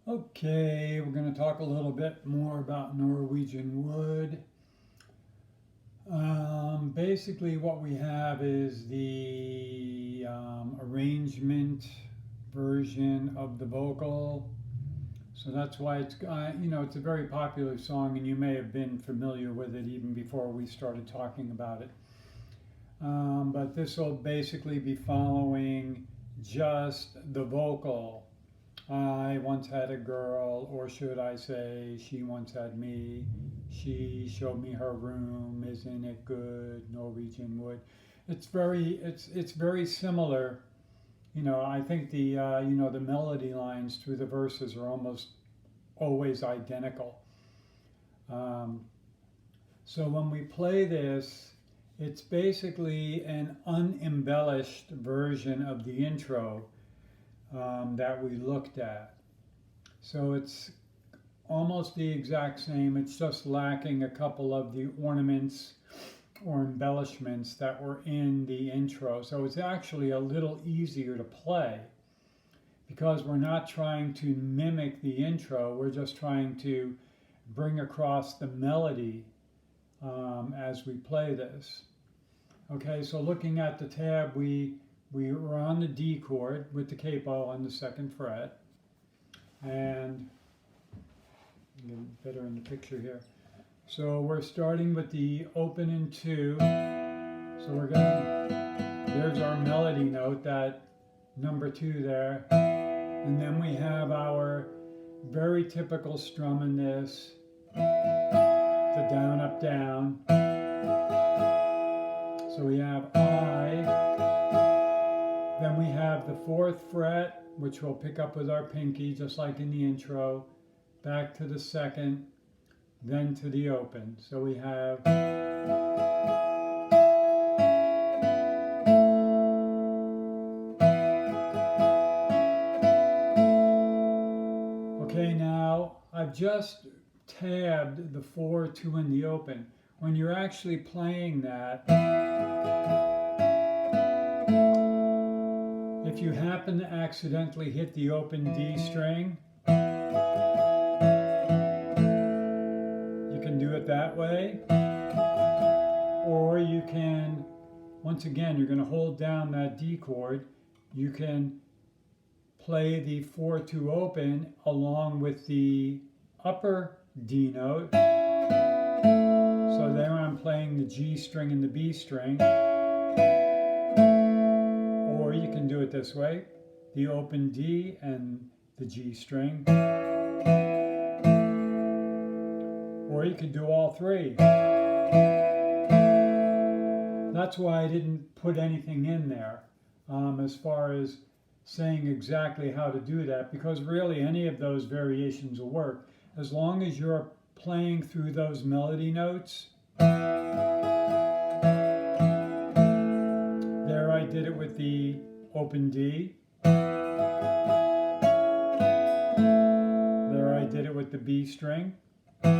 Okay, we're going to talk a little bit more about Norwegian wood. Basically, what we have is the arrangement version of the vocal. So that's why it's a very popular song, and you may have been familiar with it even before we started talking about it. But this will basically be following just the vocal. I once had a girl, or should I say, she once had me. She showed me her room. Isn't it good? Norwegian wood. It's very similar. I think the melody lines through the verses are almost always identical. Um, so when we play this, it's basically an unembellished version of the intro that we looked at. So it's almost the exact same. It's just lacking a couple of the ornaments or embellishments that were in the intro. So it's actually a little easier to play because we're not trying to mimic the intro. We're just trying to bring across the melody as we play this. Okay, so looking at the tab, we were on the D chord with the capo on the 2nd fret, and get better in the picture here. So we're starting with the open in 2. So there's our melody note, that number 2 there, and then we have our very typical strum in this, the down, up, down. So we have I, then we have the 4th fret, which we'll pick up with our pinky, just like in the intro, back to the 2nd, then to the open. So we have okay, now I've just tabbed the 4, 2 in the open. When you're actually playing that, if you happen to accidentally hit the open D string, you can do it that way. Or you can, once again, you're going to hold down that D chord. You can play the 4, 2 open along with the upper D note. So there I'm playing the G string and the B string. Or you can do it this way, the open D and the G string. Or you could do all 3. That's why I didn't put anything in there as far as saying exactly how to do that, because really any of those variations will work as long as you're playing through those melody notes. There I did it with the open D. There I did it with the B string. There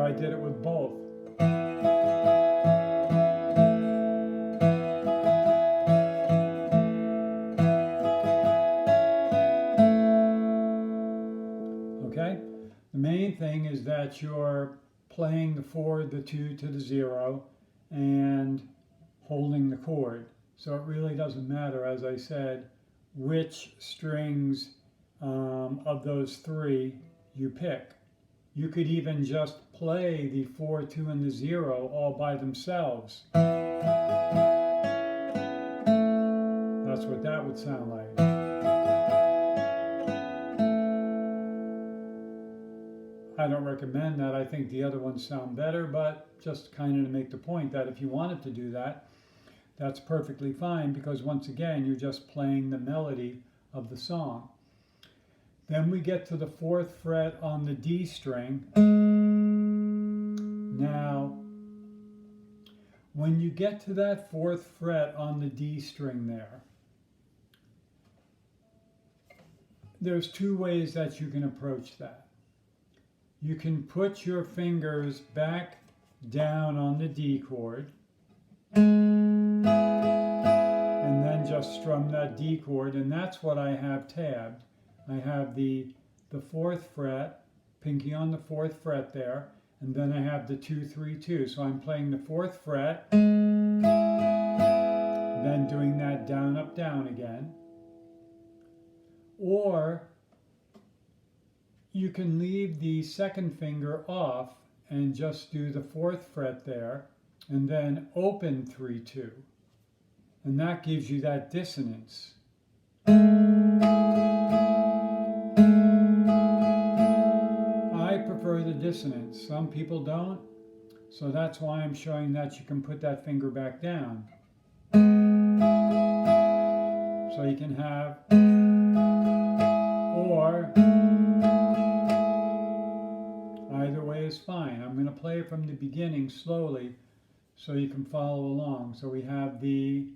I did it with both. Okay? The main thing is that you're playing the 4, the 2 to the 0 and holding the chord. So it really doesn't matter, as I said, which strings of those 3 you pick. You could even just play the 4, 2, and the 0 all by themselves. That's what that would sound like. I don't recommend that. I think the other ones sound better, but just kind of to make the point that if you wanted to do that, that's perfectly fine, because once again, you're just playing the melody of the song. Then we get to the 4th fret on the D string. Now, when you get to that 4th fret on the D string there's 2 ways that you can approach that. You can put your fingers back down on the D chord and then just strum that D chord, and that's what I have tabbed. I have the 4th fret, pinky on the 4th fret there, and then I have the 2, 3, 2. So I'm playing the 4th fret, then doing that down, up, down again. Or you can leave the 2nd finger off and just do the 4th fret there, and then open 3, 2. And that gives you that dissonance. I prefer the dissonance. Some people don't. So that's why I'm showing that you can put that finger back down. So you can have, or either way is fine. I'm going to play it from the beginning slowly so you can follow along. So we have the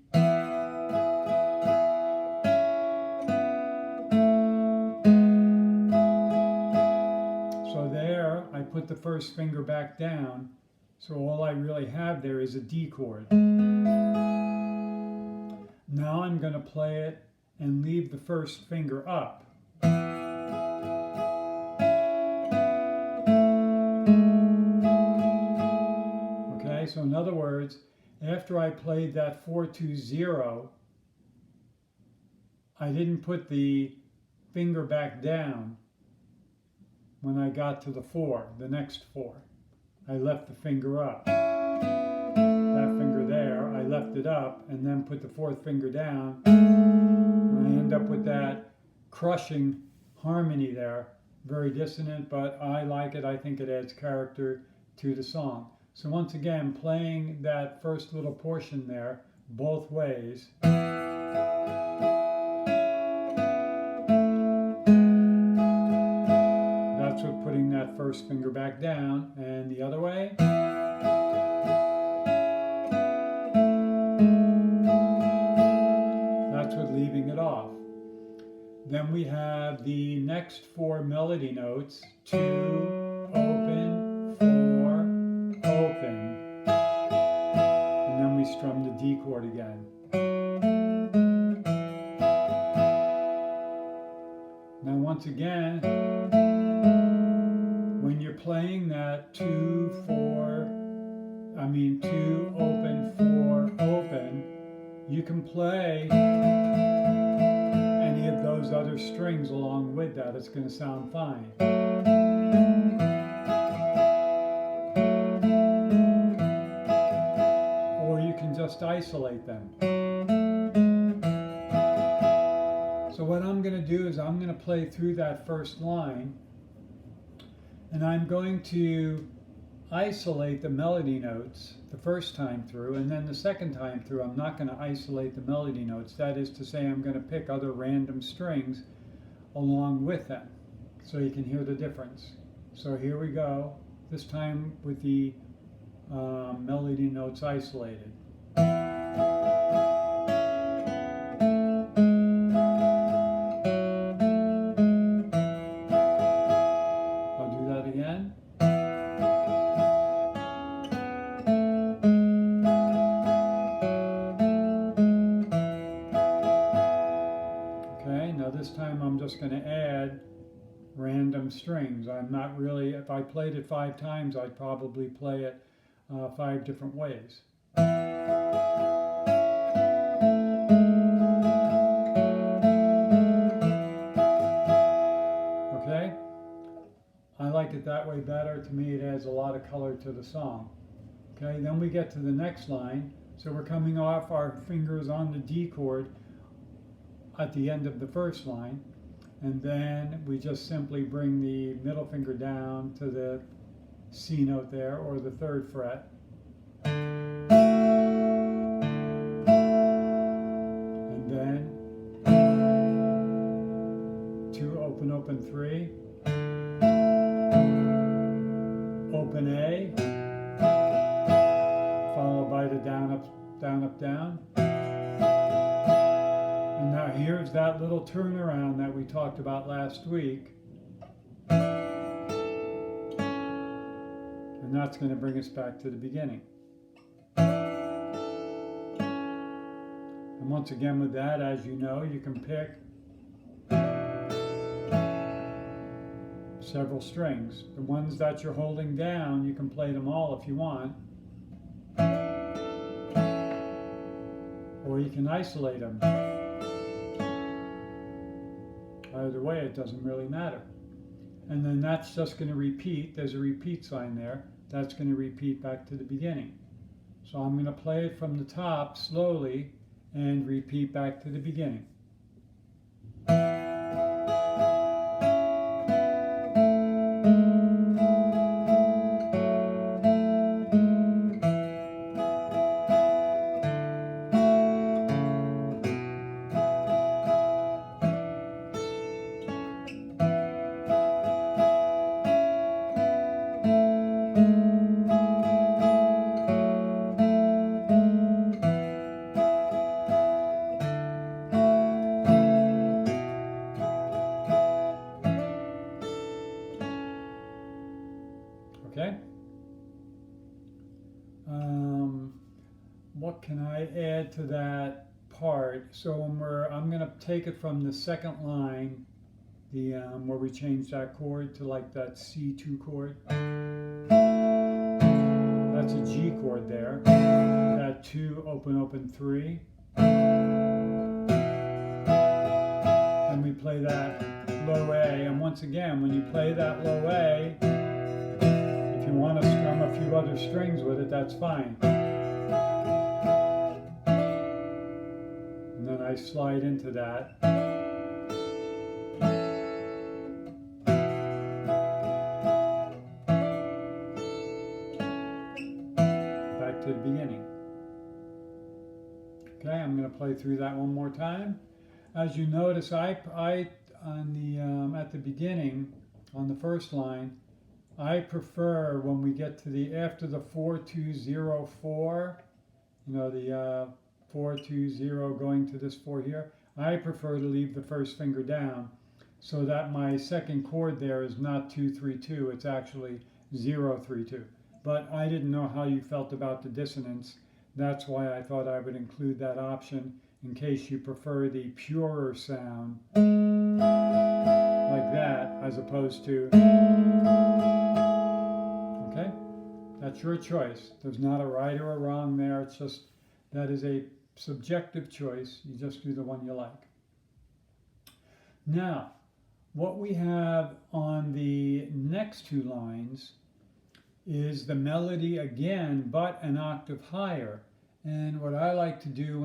I put the 1st finger back down, so all I really have there is a D chord. Now I'm going to play it and leave the 1st finger up. Okay, so in other words, after I played that 4, 2, 0, I didn't put the finger back down. When I got to the 4, the next 4, I left the finger up. That finger there, I left it up and then put the 4th finger down. And I end up with that crushing harmony there. Very dissonant, but I like it. I think it adds character to the song. So once again, playing that first little portion there both ways. Putting that 1st finger back down, and the other way. That's with leaving it off. Then we have the next 4 melody notes: 2, open, 4, open. And then we strum the D chord again. Now once again, when you're playing that 2, open, 4, open, you can play any of those other strings along with that. It's going to sound fine. Or you can just isolate them. So what I'm going to do is I'm going to play through that 1st line, and I'm going to isolate the melody notes the 1st time through, and then the 2nd time through I'm not going to isolate the melody notes. That is to say, I'm going to pick other random strings along with them so you can hear the difference. So here we go, this time with the melody notes isolated. Again. Okay, now this time I'm just going to add random strings. I'm not really, if I played it 5 times, I'd probably play it 5 different ways. Okay? I like it that way better. To me, it adds a lot of color to the song. Okay, then we get to the next line. So we're coming off our fingers on the D chord at the end of the 1st line. And then we just simply bring the middle finger down to the C note there, or the 3rd fret. And then 2, open, open, 3. Open A, followed by the down, up, down, up, down. And now here's that little turnaround that we talked about last week. And that's going to bring us back to the beginning. And once again with that, as you know, you can pick several strings. The ones that you're holding down, you can play them all if you want. Or you can isolate them. Either way, it doesn't really matter. And then that's just going to repeat. There's a repeat sign there. That's going to repeat back to the beginning. So I'm going to play it from the top slowly and repeat back to the beginning. Okay. What can I add to that part? So when I'm going to take it from the second line, the where we change that chord to like that C2 chord. That's a G chord there. That 2, open, open, 3. Then we play that low A, and once again, when you play that low A, if you want to strum a few other strings with it, that's fine. And then I slide into that. Back to the beginning. Okay, I'm going to play through that one more time. As you notice, at the beginning, on the first line, I prefer when we get to after the 4-2-0-4, you know, the 4-2-0 going to this 4 here, I prefer to leave the first finger down so that my second chord there is not 2-3-2, it's actually 0-3-2. But I didn't know how you felt about the dissonance. That's why I thought I would include that option in case you prefer the purer sound like that as opposed to. Okay? That's your choice. There's not a right or a wrong there. It's just, that is a subjective choice. You just do the one you like. Now, what we have on the next two lines is the melody again, but an octave higher. And what I like to do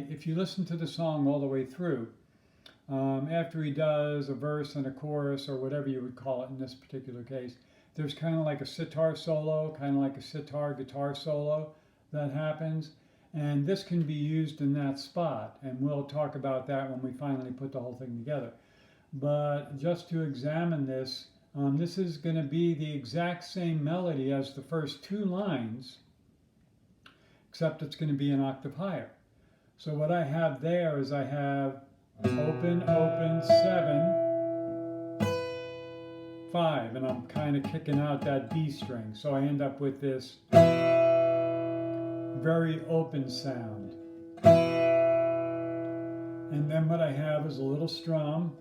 if you listen to the song all the way through, after he does a verse and a chorus, or whatever you would call it in this particular case, there's kind of like a sitar solo, kind of like a sitar guitar solo that happens. And this can be used in that spot. And we'll talk about that when we finally put the whole thing together. But just to examine this, this is going to be the exact same melody as the first two lines, except it's going to be an octave higher. So what I have there is I have open, open, 7, 5, and I'm kind of kicking out that B string. So I end up with this very open sound. And then what I have is a little strum.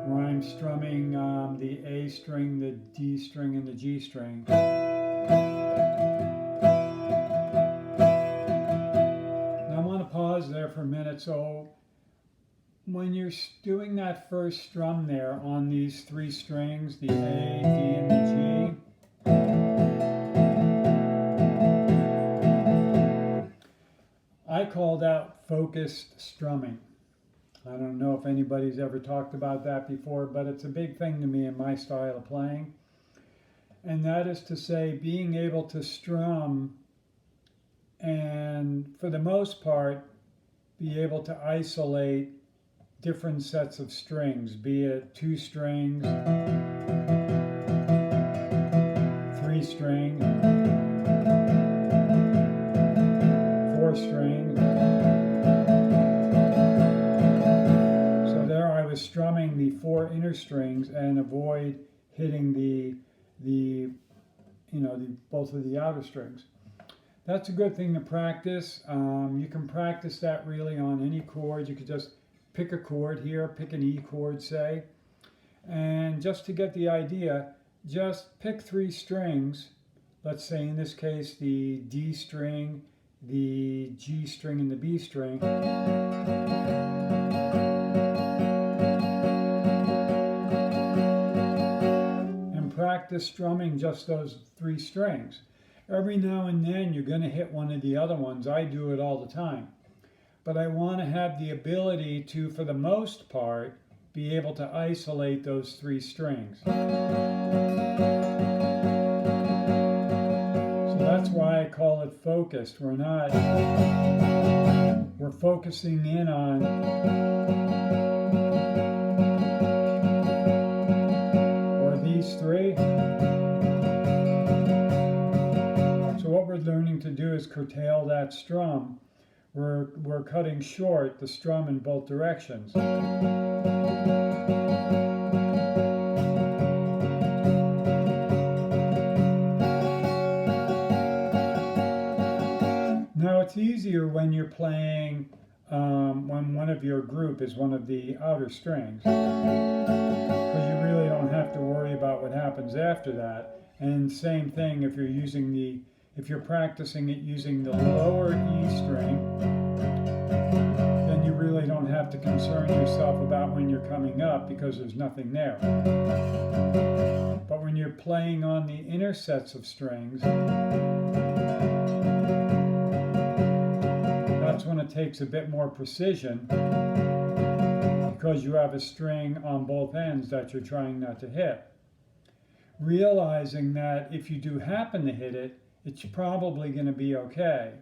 Where I'm strumming the A string, the D string, and the G string. Now I want to pause there for a minute. So when you're doing that first strum there on these three strings, the A, D, and the G, I call that focused strumming. I don't know if anybody's ever talked about that before, but it's a big thing to me in my style of playing. And that is to say, being able to strum and, for the most part, be able to isolate different sets of strings, be it 2 strings, 3 strings, 4 strings. So there I was strumming the 4 inner strings and avoid hitting the the both of the outer strings. That's a good thing to practice. You can practice that really on any chord. You could just pick a chord here, pick an E chord, say, and just to get the idea, just pick 3 strings. Let's say in this case the D string, the G string, and the B string. And practice strumming just those 3 strings. Every now and then you're going to hit one of the other ones. I do it all the time. But I want to have the ability to, for the most part, be able to isolate those 3 strings. So that's why I call it focused. We're focusing in on or these 3. So what we're learning to do is curtail that strum. We're cutting short the strum in both directions. Now it's easier when you're playing, when one of your group is one of the outer strings, because you really don't have to worry about what happens after that. And same thing if you're practicing it using the lower E string, then you really don't have to concern yourself about when you're coming up because there's nothing there. But when you're playing on the inner sets of strings, that's when it takes a bit more precision because you have a string on both ends that you're trying not to hit. Realizing that if you do happen to hit it, it's probably going to be okay.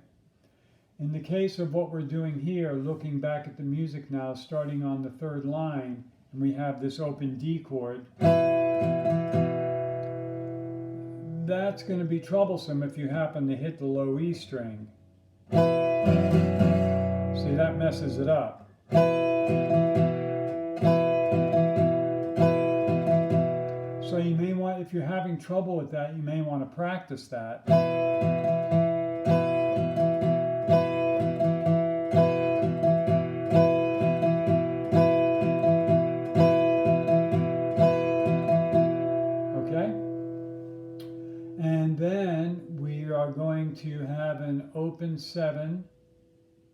In the case of what we're doing here, looking back at the music now, starting on the 3rd line, and we have this open D chord, that's going to be troublesome if you happen to hit the low E string. See, that messes it up. So you may want, if you're having trouble with that, you may want to practice that. Okay? And then we are going to have an open 7,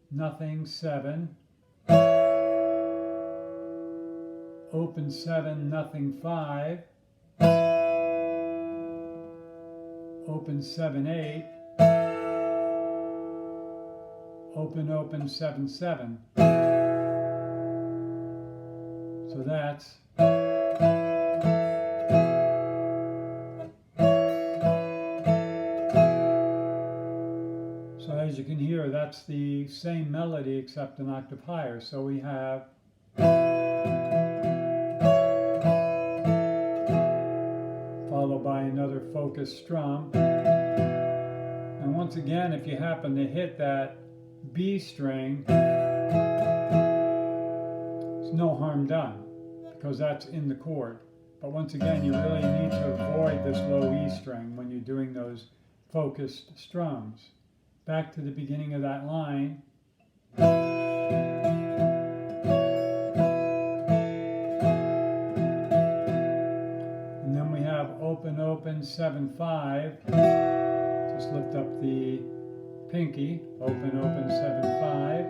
nothing 7, open 7, nothing 5, open 7, 8, open 7, 7. So that's so as you can hear, that's the same melody except an octave higher. So we have followed by another focused strum. And once again, if you happen to hit that B string, there's no harm done because that's in the chord. But once again, you really need to avoid this low E string when you're doing those focused strums. Back to the beginning of that line. Open 7, 5. Just lift up the pinky. Open 7, 5.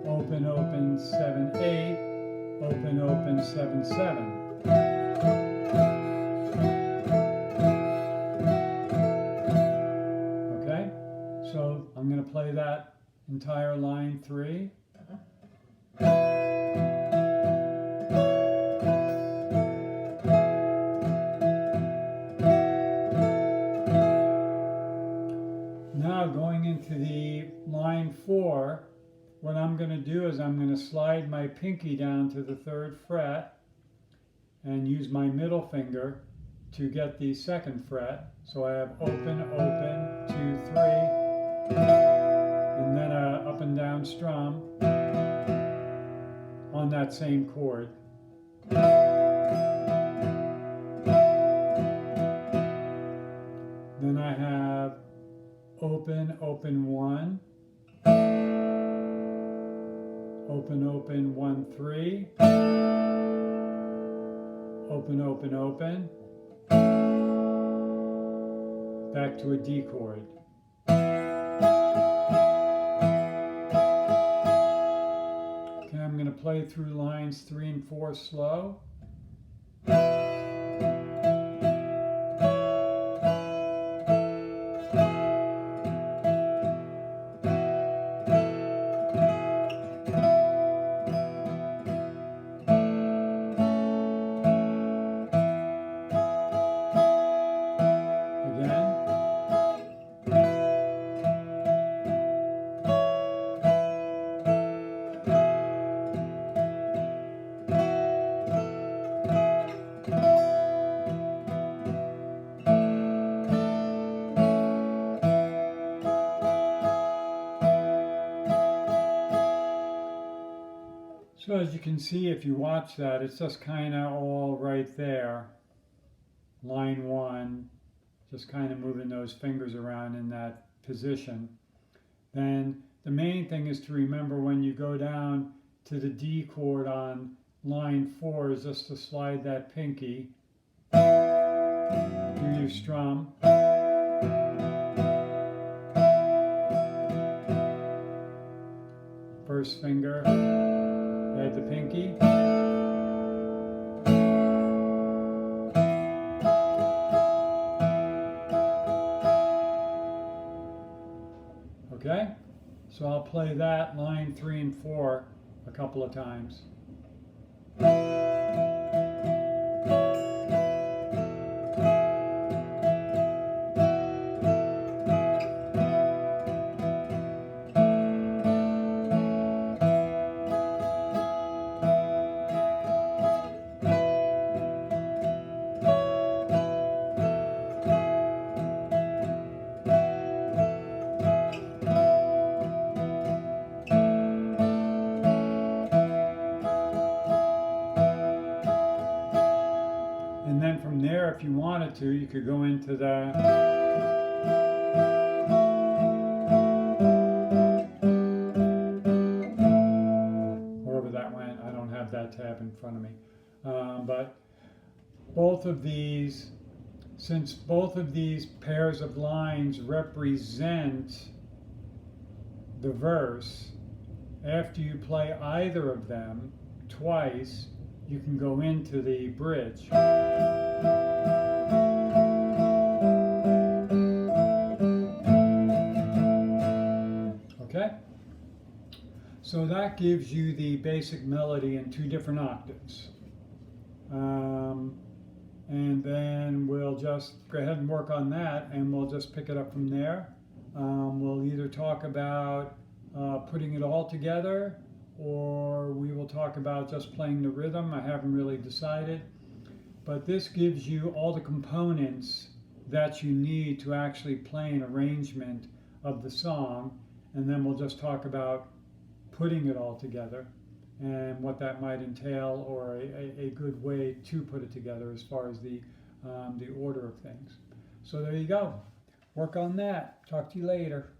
Open 7, 8. Open 7, 7. Okay? So I'm going to play that entire line 3. Now going into the line 4, what I'm going to do is I'm going to slide my pinky down to the 3rd fret and use my middle finger to get the 2nd fret. So I have open, 2, 3, and then a up and down strum on that same chord. open, open 1, open, open 1, 3, open, open, open, back to a D chord. Okay, I'm going to play through lines 3 and 4 slow. So as you can see, if you watch that, it's just kind of all right there. Line 1, just kind of moving those fingers around in that position. Then the main thing is to remember when you go down to the D chord on line 4 is just to slide that pinky through your strum. First finger, add the pinky. Okay, so I'll play that line 3 and 4 a couple of times. And then from there, if you wanted to, you could go into the wherever that went. I don't have that tab in front of me. But both of these, since both of these pairs of lines represent the verse, after you play either of them twice, you can go into the bridge. Okay? So that gives you the basic melody in 2 different octaves. And then we'll just go ahead and work on that, and we'll just pick it up from there. We'll either talk about putting it all together, or we will talk about just playing the rhythm. I haven't really decided. But this gives you all the components that you need to actually play an arrangement of the song, and then we'll just talk about putting it all together and what that might entail, or a good way to put it together as far as the order of things. So there you go. Work on that. Talk to you later.